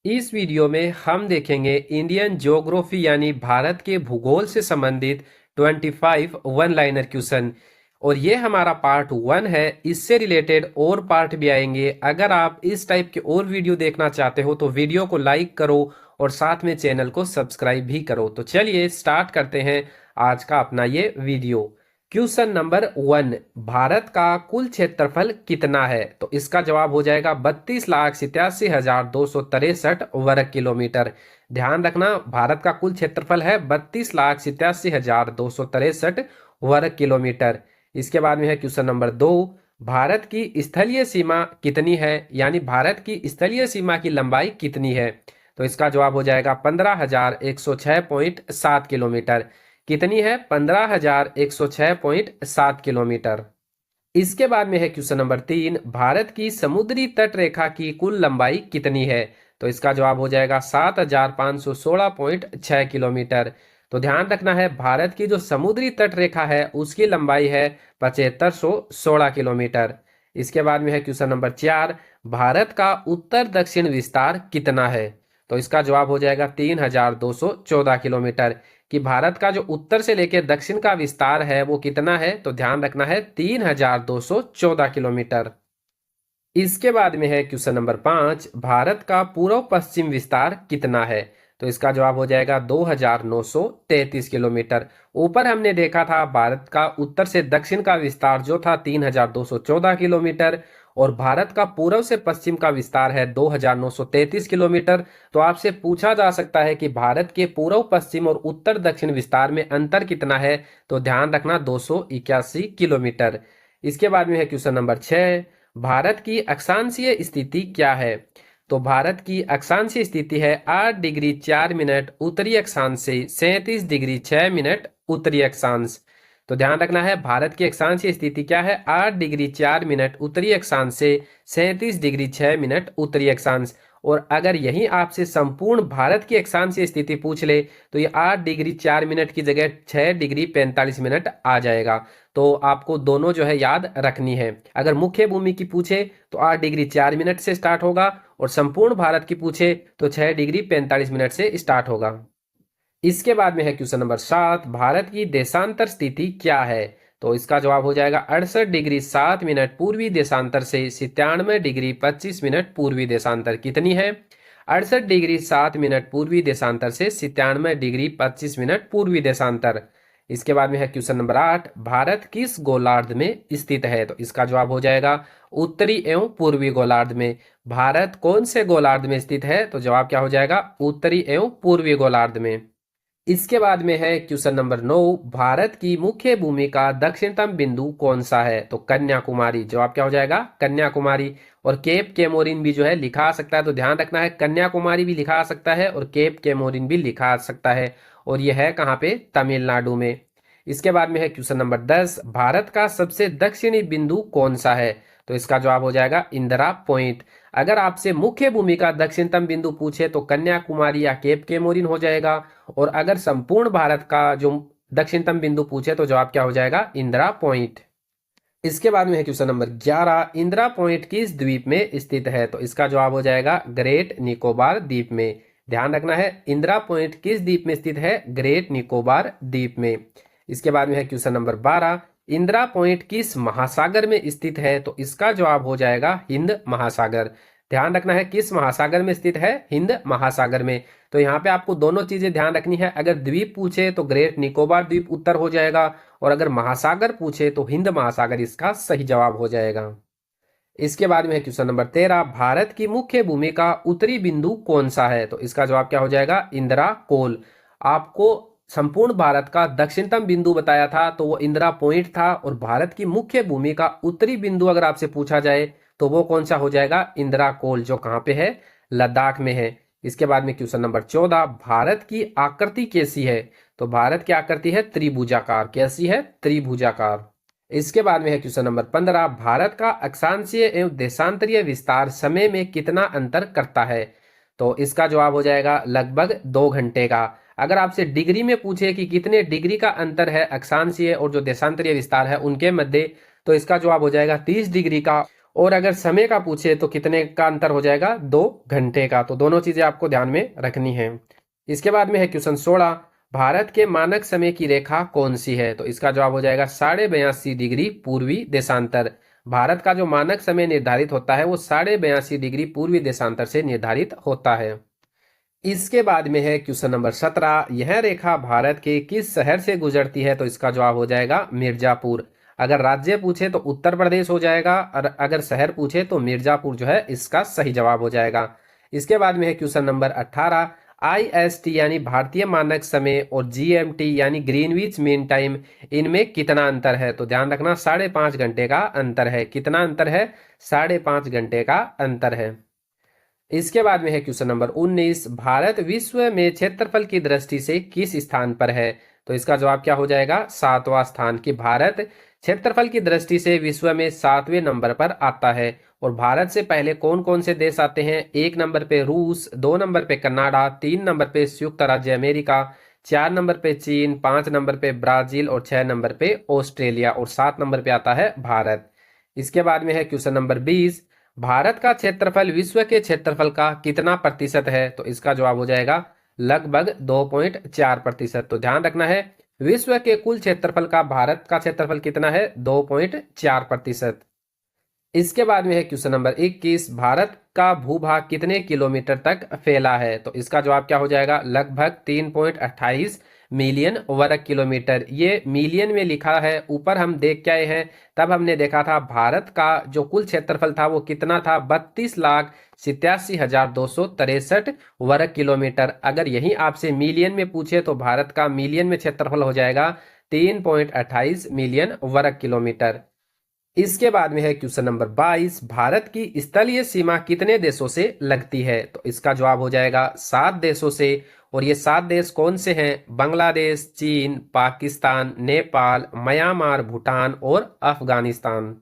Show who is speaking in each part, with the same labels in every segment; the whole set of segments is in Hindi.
Speaker 1: इस वीडियो में हम देखेंगे इंडियन ज्योग्राफी यानी भारत के भूगोल से संबंधित 25 वन लाइनर क्वेश्चन। और ये हमारा पार्ट 1 है। इससे रिलेटेड और पार्ट भी आएंगे। अगर आप इस टाइप के और वीडियो देखना चाहते हो तो वीडियो को लाइक करो और साथ में चैनल को सब्सक्राइब भी करो। तो चलिए स्टार्ट करते हैं आज का अपना ये वीडियो। क्वेश्चन नंबर 1, भारत का कुल क्षेत्रफल कितना है? तो इसका जवाब हो जाएगा 32,87,263 वर्ग किलोमीटर। ध्यान रखना, भारत का कुल क्षेत्रफल है 32,87,263 वर्ग किलोमीटर। इसके बाद में है क्वेश्चन नंबर 2, भारत की स्थलीय सीमा कितनी है? यानी भारत की स्थलीय सीमा की लंबाई कितनी है? तो इसका जवाब हो जाएगा 15,106.7 किलोमीटर। कितनी है? 15,106.7 किलोमीटर। इसके बाद में है क्वेश्चन नंबर 3, भारत की समुद्री तट रेखा की कुल लंबाई कितनी है? तो इसका जवाब हो जाएगा 7,516.6 किलोमीटर। तो ध्यान रखना है, भारत की जो समुद्री तट रेखा है उसकी लंबाई है 7516 किलोमीटर। इसके बाद में है क्वेश्चन नंबर 4, भारत का उत्तर दक्षिण विस्तार कितना है? तो इसका जवाब हो जाएगा 3,214 किलोमीटर। कि भारत का जो उत्तर से लेकर दक्षिण का विस्तार है वो कितना है? तो ध्यान रखना है 3,214 किलोमीटर। इसके बाद में है क्वेश्चन नंबर 5, भारत का पूर्व पश्चिम विस्तार कितना है? तो इसका जवाब हो जाएगा 2,933 किलोमीटर। ऊपर हमने देखा था भारत का उत्तर से दक्षिण का विस्तार जो था 3,214 किलोमीटर और भारत का पूर्व से पश्चिम का विस्तार है 2,933 किलोमीटर। तो आपसे पूछा जा सकता है कि भारत के पूर्व पश्चिम और उत्तर दक्षिण विस्तार में अंतर कितना है? तो ध्यान रखना 281 किलोमीटर। इसके बाद में है क्वेश्चन नंबर 6, भारत की अक्षांशीय स्थिति क्या है? तो भारत की अक्षांशीय स्थिति है 8 डिग्री 4 मिनट उत्तरी अक्षांश से 37 डिग्री 6 मिनट उत्तरी अक्षांश। तो ध्यान रखना है, भारत की अक्षांशीय स्थिति क्या है? 8 डिग्री 4 मिनट उत्तरी अक्षांश से 37 डिग्री 6 मिनट उत्तरी अक्षांश। और अगर यही आपसे संपूर्ण भारत की अक्षांशीय स्थिति पूछ ले तो ये 8 डिग्री 4 मिनट की जगह 6 डिग्री 45 मिनट आ जाएगा। तो आपको दोनों जो है याद रखनी है। अगर मुख्य भूमि की पूछे तो 8 डिग्री 4 मिनट से स्टार्ट होगा और संपूर्ण भारत की पूछे तो 6 डिग्री 45 मिनट से स्टार्ट होगा। इसके बाद में है क्वेश्चन नंबर 7, भारत की देशांतर स्थिति क्या है? तो इसका जवाब हो जाएगा 68 डिग्री 7 मिनट पूर्वी देशांतर से 97 डिग्री 25 मिनट पूर्वी देशांतर। कितनी है? 68 डिग्री 7 मिनट पूर्वी देशांतर से 97 डिग्री 25 मिनट पूर्वी देशांतर। इसके बाद में है क्वेश्चन नंबर 8, भारत किस गोलार्ध में स्थित है? तो इसका जवाब हो जाएगा उत्तरी एवं पूर्वी गोलार्ध में। भारत कौन से गोलार्ध में स्थित है? तो जवाब क्या हो जाएगा? उत्तरी एवं पूर्वी गोलार्ध में। इसके बाद में है क्वेश्चन नंबर 9, भारत की मुख्य भूमि का दक्षिणतम बिंदु कौन सा है? तो कन्याकुमारी। जवाब क्या हो जाएगा? कन्याकुमारी। और केप केमोरिन भी जो है लिखा आ सकता है। तो ध्यान रखना है, कन्याकुमारी भी लिखा आ सकता है और केप केमोरिन भी लिखा आ सकता है। और यह है कहाँ पे? तमिलनाडु में। इसके बाद में है क्वेश्चन नंबर 10, भारत का सबसे दक्षिणी बिंदु कौन सा है? तो इसका जवाब हो जाएगा इंदिरा पॉइंट। अगर आपसे मुख्य भूमि का दक्षिणतम बिंदु पूछे तो कन्याकुमारी या केप केमोरिन हो जाएगा। और अगर संपूर्ण भारत का जो दक्षिणतम बिंदु पूछे तो जवाब क्या हो जाएगा? इंदिरा पॉइंट। इसके बाद में है क्वेश्चन नंबर 11, इंदिरा पॉइंट किस द्वीप में स्थित है? तो इसका जवाब हो जाएगा ग्रेट निकोबार द्वीप में। ध्यान रखना है, इंदिरा पॉइंट किस द्वीप में स्थित है? ग्रेट निकोबार द्वीप में। इसके बाद में है क्वेश्चन नंबर 12, इंदिरा पॉइंट किस महासागर में स्थित है? तो इसका जवाब हो जाएगा हिंद महासागर। ध्यान रखना है, किस महासागर में स्थित है? हिंद महासागर में। तो यहाँ पे आपको दोनों चीजें ध्यान रखनी है। अगर द्वीप पूछे तो ग्रेट निकोबार द्वीप उत्तर हो जाएगा और अगर महासागर पूछे तो हिंद महासागर इसका सही जवाब हो जाएगा। इसके बाद में है क्वेश्चन नंबर 13, भारत की मुख्य भूमि का उत्तरी बिंदु कौन सा है? तो इसका जवाब क्या हो जाएगा? इंदिरा कोल। आपको संपूर्ण भारत का दक्षिणतम बिंदु बताया था तो वो इंदिरा पॉइंट था। और भारत की मुख्य भूमि का उत्तरी बिंदु अगर आपसे पूछा जाए तो वो कौन सा हो जाएगा? इंदिरा कोल, जो कहाँ पे है? लद्दाख में है। इसके बाद में क्वेश्चन नंबर 14, भारत की आकृति कैसी है? तो भारत की आकृति है त्रिभुजाकार। कैसी है? त्रिभुजाकार। इसके बाद में है क्वेश्चन नंबर 15, भारत का अक्षांशीय एवं देशांतरीय विस्तार समय में कितना अंतर करता है? तो इसका जवाब हो जाएगा लगभग 2 घंटे का। अगर आपसे डिग्री में पूछे कि कितने डिग्री का अंतर है अक्षांशीय और जो देशांतरीय विस्तार है उनके मध्य, तो इसका जवाब हो जाएगा 30 डिग्री का। और अगर समय का पूछे तो कितने का अंतर हो जाएगा, 2 घंटे का। तो दोनों चीजें आपको ध्यान में रखनी है। इसके बाद में है क्वेश्चन 16, भारत के मानक समय की रेखा कौन सी है? तो इसका जवाब हो जाएगा 82.5 डिग्री पूर्वी देशांतर। भारत का जो मानक समय निर्धारित होता है वो 82.5 डिग्री पूर्वी देशांतर से निर्धारित होता है। इसके बाद में है क्वेश्चन नंबर 17, यह रेखा भारत के किस शहर से गुजरती है? तो इसका जवाब हो जाएगा मिर्जापुर। अगर राज्य पूछे तो उत्तर प्रदेश हो जाएगा, और अगर शहर पूछे तो मिर्जापुर जो है इसका सही जवाब हो जाएगा। इसके बाद में है क्वेश्चन नंबर 18, IST यानी भारतीय मानक समय और GMT यानी ग्रीनविच मीन टाइम, इनमें कितना अंतर है? तो ध्यान रखना 5.5 घंटे का अंतर है। कितना अंतर है? 5.5 घंटे का अंतर है। इसके बाद में है क्वेश्चन नंबर 19, भारत विश्व में क्षेत्रफल की दृष्टि से किस स्थान पर है? तो इसका जवाब क्या हो जाएगा? 7वां स्थान। कि भारत क्षेत्रफल की दृष्टि से विश्व में 7वें नंबर पर आता है। और भारत से पहले कौन कौन से देश आते हैं? 1 नंबर पे रूस, 2 नंबर पे कनाडा, 3 नंबर पे संयुक्त राज्य अमेरिका, 4 नंबर पे चीन, 5 नंबर पे ब्राजील और 6 नंबर पे ऑस्ट्रेलिया, और 7 नंबर पे आता है भारत। इसके बाद में है क्वेश्चन नंबर 20, भारत का क्षेत्रफल विश्व के क्षेत्रफल का कितना प्रतिशत है? तो इसका जवाब हो जाएगा लगभग 2.4%। तो ध्यान रखना है, विश्व के कुल क्षेत्रफल का भारत का क्षेत्रफल कितना है? 2.4%। इसके बाद में है क्वेश्चन नंबर 21, भारत का भूभाग कितने किलोमीटर तक फैला है? तो इसका जवाब क्या हो जाएगा? लगभग 3.28 मिलियन वर्ग किलोमीटर। ये मिलियन में लिखा है, ऊपर हम देख के आए हैं, तब हमने देखा था भारत का जो कुल क्षेत्रफल था वो कितना था? 32,87,263 वर्ग किलोमीटर। अगर यही आपसे मिलियन में पूछे तो भारत का मिलियन में क्षेत्रफल हो जाएगा 3.28 मिलियन वर्ग किलोमीटर। इसके बाद में है क्वेश्चन नंबर 22, भारत की स्थलीय सीमा कितने देशों से लगती है? तो इसका जवाब हो जाएगा 7 देशों से। और ये 7 देश कौन से हैं? बांग्लादेश, चीन, पाकिस्तान, नेपाल, म्यांमार, भूटान और अफगानिस्तान।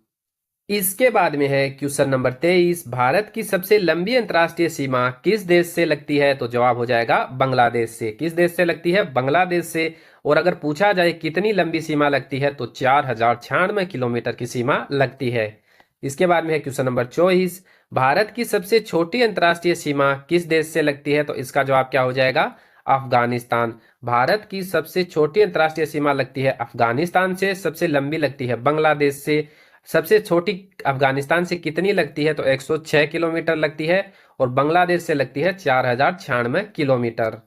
Speaker 1: इसके बाद में है क्वेश्चन नंबर 23, भारत की सबसे लंबी अंतर्राष्ट्रीय सीमा किस देश से लगती है? तो जवाब हो जाएगा बांग्लादेश से। किस देश से लगती है? बांग्लादेश से। और अगर पूछा जाए कितनी लंबी सीमा लगती है तो 4096 किलोमीटर की सीमा लगती है। इसके बाद में है क्वेश्चन नंबर 24, भारत की सबसे छोटी अंतर्राष्ट्रीय सीमा किस देश से लगती है? तो इसका जवाब क्या हो जाएगा? अफगानिस्तान। भारत की सबसे छोटी अंतर्राष्ट्रीय सीमा लगती है अफगानिस्तान से, सबसे लंबी लगती है बांग्लादेश से। सबसे छोटी अफगानिस्तान से कितनी लगती है? तो 106 किलोमीटर लगती है। और बांग्लादेश से लगती है 4096 किलोमीटर।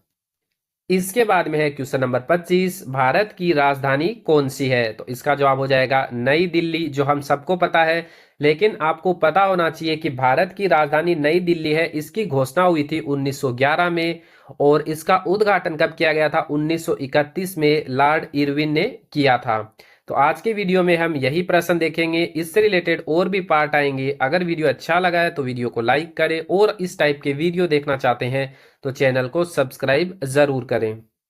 Speaker 1: इसके बाद में है क्वेश्चन नंबर 25, भारत की राजधानी कौन सी है? तो इसका जवाब हो जाएगा नई दिल्ली, जो हम सबको पता है। लेकिन आपको पता होना चाहिए कि भारत की राजधानी नई दिल्ली है। इसकी घोषणा हुई थी 1911 में, और इसका उद्घाटन कब किया गया था? 1931 में लॉर्ड इरविन ने किया था। तो आज के वीडियो में हम यही प्रश्न देखेंगे। इससे रिलेटेड और भी पार्ट आएंगे। अगर वीडियो अच्छा लगा है तो वीडियो को लाइक करें, और इस टाइप के वीडियो देखना चाहते हैं तो चैनल को सब्सक्राइब जरूर करें।